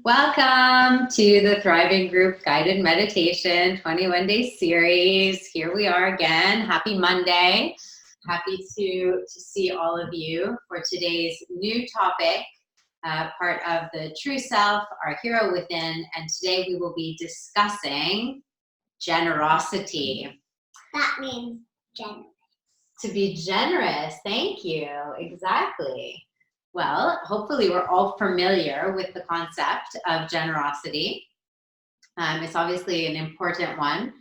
Welcome to the Thriving Group Guided Meditation 21-day series. Here we are again. Happy Monday. Happy to see all of you for today's new topic, part of the true self, our hero within. And today we will be discussing generosity. That means generous. To be generous. Thank you. Exactly. Well, hopefully we're all familiar with the concept of generosity. It's obviously an important one.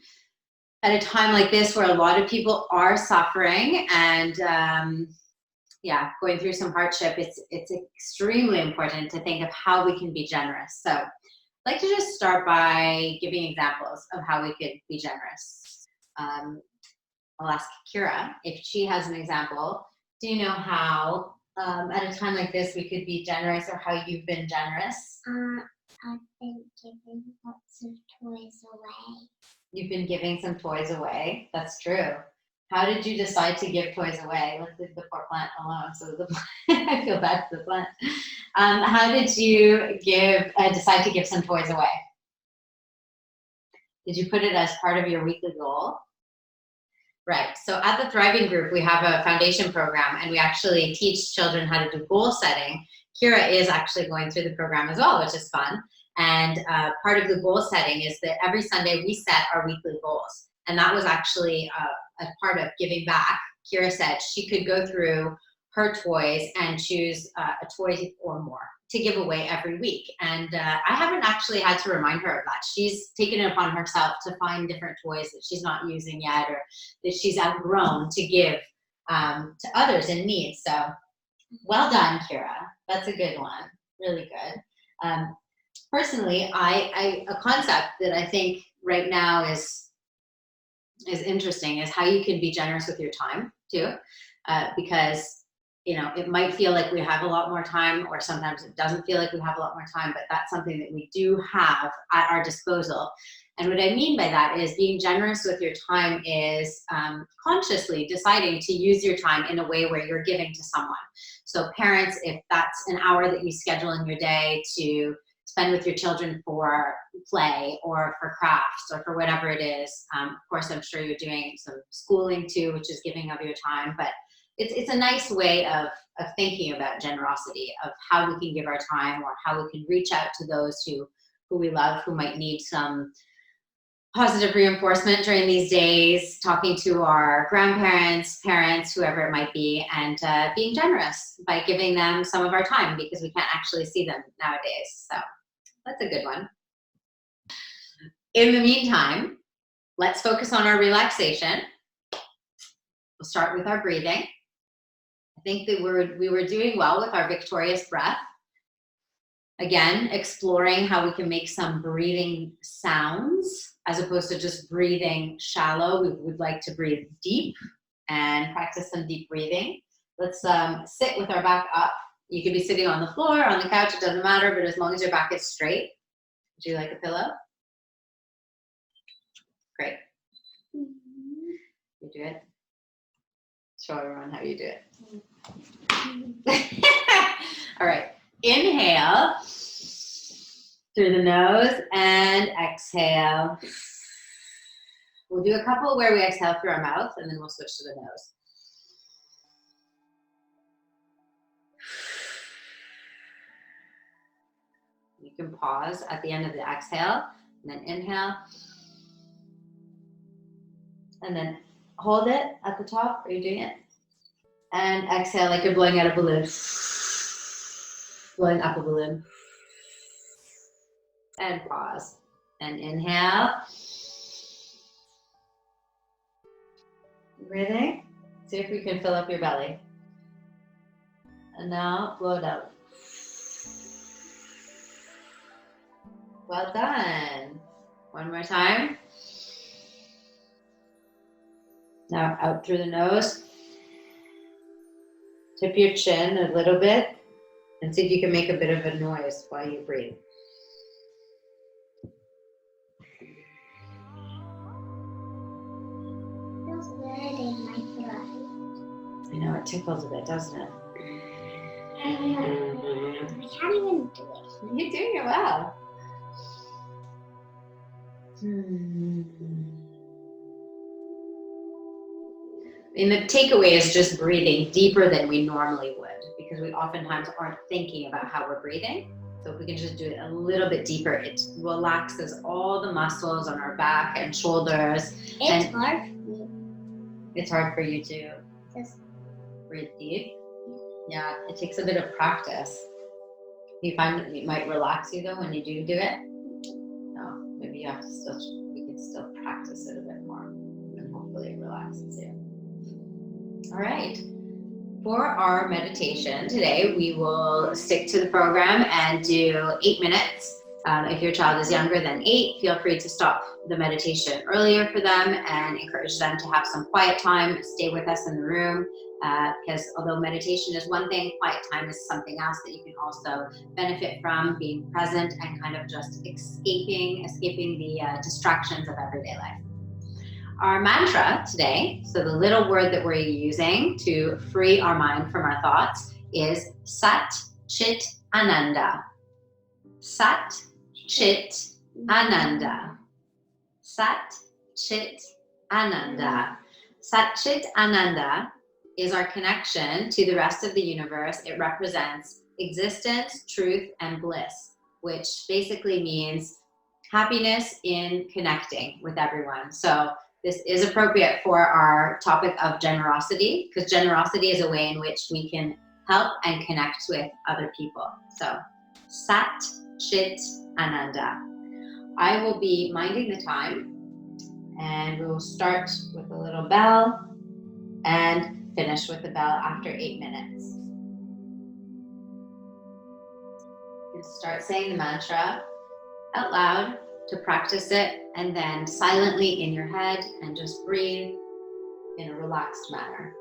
At a time like this where a lot of people are suffering and going through some hardship, it's extremely important to think of how we can be generous. So I'd like to just start by giving examples of how we could be generous. I'll ask Kira if she has an example. Do you know how at a time like this we could be generous, or how you've been generous? I've been giving lots of toys away. You've been giving some toys away. That's true. How did you decide to give toys away? Let's leave the poor plant alone. So I feel bad for the plant. How did you decide to give some toys away? Did you put it as part of your weekly goal? Right. So at the Thriving Group, we have a foundation program, and we actually teach children how to do goal setting. Kira is actually going through the program as well, which is fun. And part of the goal setting is that every Sunday we set our weekly goals. And that was actually a part of giving back. Kira said she could go through her toys and choose a toy or more to give away every week. And I haven't actually had to remind her of that. She's taken it upon herself to find different toys that she's not using yet, or that she's outgrown, to give to others in need. So well done, Kira. That's a good one. Really good. Personally, a concept that I think right now is interesting is how you can be generous with your time too, because it might feel like we have a lot more time, or sometimes it doesn't feel like we have a lot more time, but that's something that we do have at our disposal. And what I mean by that is being generous with your time is consciously deciding to use your time in a way where you're giving to someone. So parents, if that's an hour that you schedule in your day to spend with your children for play or for crafts or for whatever it is, of course, I'm sure you're doing some schooling too, which is giving of your time, but it's a nice way of thinking about generosity, of how we can give our time, or how we can reach out to those who we love, who might need some positive reinforcement during these days, talking to our grandparents, parents, whoever it might be, and being generous by giving them some of our time, because we can't actually see them nowadays. So that's a good one. In the meantime, let's focus on our relaxation. We'll start with our breathing. I think that we were doing well with our victorious breath. Again, exploring how we can make some breathing sounds as opposed to just breathing shallow. We would like to breathe deep and practice some deep breathing. Let's sit with our back up. You could be sitting on the floor, on the couch, it doesn't matter, but as long as your back is straight. Would you like a pillow? Great. You do it. Show everyone how you do it. All right. Inhale through the nose and exhale. We'll do a couple where we exhale through our mouth, and then we'll switch to the nose. You can pause at the end of the exhale, and then inhale. And then hold it at the top. Are you doing it? And exhale like you're blowing out a balloon. Blowing up a balloon. And pause. And inhale. Breathing. See if we can fill up your belly. And now blow it out. Well done. One more time. Now out through the nose. Tip your chin a little bit and see if you can make a bit of a noise while you breathe. Feels good in my throat. I know, it tickles a bit, doesn't it? I can't even do it. You're doing it well. And the takeaway is just breathing deeper than we normally would, because we oftentimes aren't thinking about how we're breathing. So if we can just do it a little bit deeper, it relaxes all the muscles on our back and shoulders. It's hard for me. It's hard for you to Just breathe deep. Yeah, it takes a bit of practice. You find that it might relax you though when you do it? No, maybe you have to we can still practice it a bit more, and hopefully it relaxes you. All right. For our meditation today, we will stick to the program and do 8 minutes. If your child is younger than 8, feel free to stop the meditation earlier for them and encourage them to have some quiet time. Stay with us in the room, because although meditation is one thing, quiet time is something else that you can also benefit from, being present and kind of just escaping the distractions of everyday life. Our mantra today, so the little word that we're using to free our mind from our thoughts, is Sat Chit Ananda. Sat Chit Ananda. Sat Chit Ananda. Sat Chit Ananda is our connection to the rest of the universe. It represents existence, truth, and bliss, which basically means happiness in connecting with everyone. So this is appropriate for our topic of generosity, because generosity is a way in which we can help and connect with other people. So Sat Chit Ananda. I will be minding the time, and we will start with a little bell and finish with the bell after 8 minutes. You can start saying the mantra out loud to practice it, and then silently in your head, and just breathe in a relaxed manner.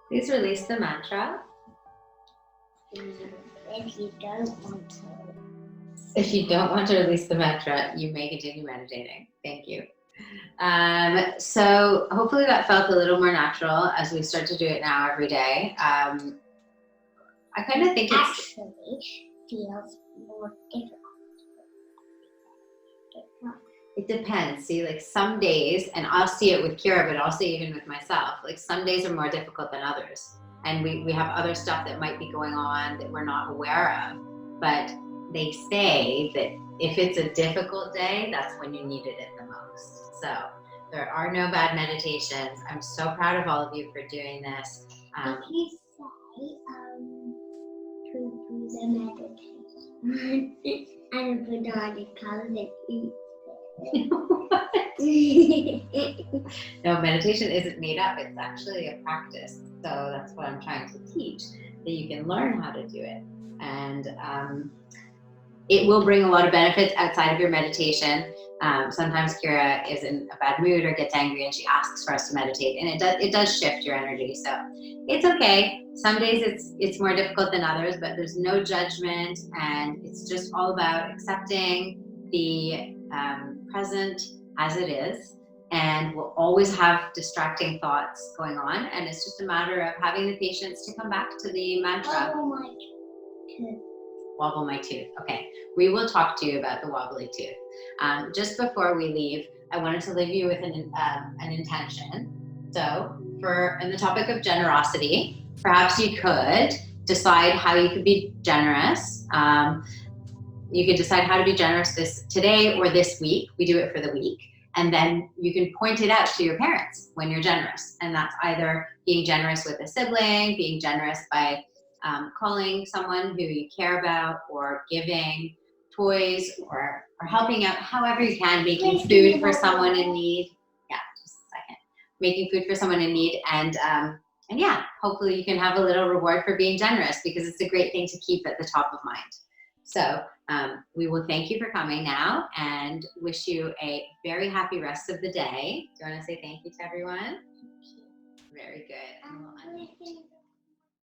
Please release the mantra. If you don't want to. If you don't want to release the mantra, you may continue meditating. Thank you. So hopefully that felt a little more natural as we start to do it now every day. I kind of think it's Actually feels more difficult. it depends. See, like some days, and I'll see it with Kira, but also even with myself, like some days are more difficult than others. And we have other stuff that might be going on that we're not aware of. But they say that if it's a difficult day, that's when you needed it the most. So there are no bad meditations. I'm so proud of all of you for doing this. If you say to do the meditation and a banana comes and eats No, meditation isn't made up. It's actually a practice. So that's what I'm trying to teach, that you can learn how to do it. And it will bring a lot of benefits outside of your meditation. Sometimes Kira is in a bad mood or gets angry and she asks for us to meditate, and it does shift your energy. So it's okay. Some days it's more difficult than others, but there's no judgment, and it's just all about accepting the present as it is. And we'll always have distracting thoughts going on, and it's just a matter of having the patience to come back to the mantra. Oh my God. Wobble my tooth. Okay, we will talk to you about the wobbly tooth. Just before we leave, I wanted to leave you with an intention. So, in the topic of generosity, perhaps you could decide how you could be generous. You could decide how to be generous today or this week. We do it for the week. And then you can point it out to your parents when you're generous. And that's either being generous with a sibling, being generous by calling someone who you care about, or giving toys, or helping out however you can, making food for someone in need. Yeah, just a second. Making food for someone in need. And yeah, hopefully you can have a little reward for being generous, because it's a great thing to keep at the top of mind. So we will thank you for coming now and wish you a very happy rest of the day. Do you want to say thank you to everyone? Thank you. Very good. And we'll unmute.